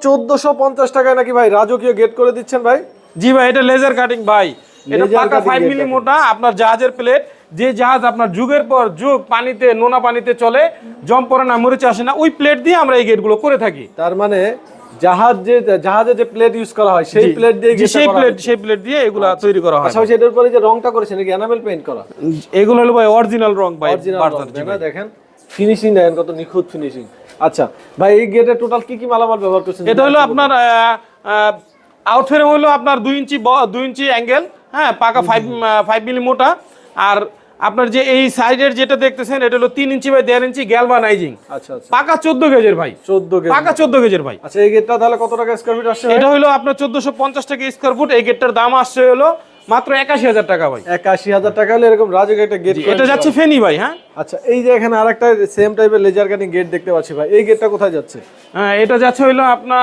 1450 টাকায় নাকি ভাই রাজকীয় গেট করে দিচ্ছেন ভাই? জি ভাই, এটা লেজার কাটিং ভাই, এটা পাকা 5 মিলি মোটা আপনার জাহাজের প্লেট। যে জাহাজ আপনার যুগের পর যুগ পানিতে, নোনা পানিতে চলে, জম পড়ে না, মরিচা আসে না, ওই প্লেট দিয়ে আমরা এই গেটগুলো করে থাকি। তার মানে জাহাজে যে প্লেট ইউজ করা হয় সেই প্লেট দিয়ে সেই প্লেট দিয়ে এগুলা তৈরি করা হয়। পাশাপাশি এটার উপরে যে রংটা করেছেন কি এনামেল পেইন্ট করা? এগুলো হলো ভাই অরিজিনাল রং ভাই, দেখেন ফিনিশিং দেখেন কত নিখুঁত ফিনিশিং। আচ্ছা ভাই, এই গেটে টোটাল কি কি মালামাল ব্যবহার করছেন? এটা হলো আপনার আউট ফ্রেম হলো আপনার 2 ইঞ্চি অ্যাঙ্গেল, হ্যাঁ, পাকা 5 মিলি মোটা। আর আপনার যে এই সাইডের যেটা দেখতেছেন এটা হলো 3 ইঞ্চি বাই 1.5 ইঞ্চি গ্যালভানাইজিং। আচ্ছা আচ্ছা, পাকা 14 গেজের ভাই, 14 গেজ, পাকা 14 গেজের ভাই। আচ্ছা, এই গেটটা তাহলে কত টাকা স্কয়ার ফিট আসছে? এটা হলো আপনার 1450 টাকা স্কয়ার ফুট। এই গেটটার দাম আসছে হলো মাত্র 81,000 টাকা ভাই। 81,000 টাকা হলে এরকম রাজুক একটা গেট। এটা যাচ্ছে ফেনী ভাই। হ্যাঁ, আচ্ছা, এই যে এখানে আরেকটা সেম টাইপের লেজার কাটিং গেট দেখতে পাচ্ছি ভাই, এই গেটটা কোথায় যাচ্ছে? হ্যাঁ, এটা যাচ্ছে হলো আপনার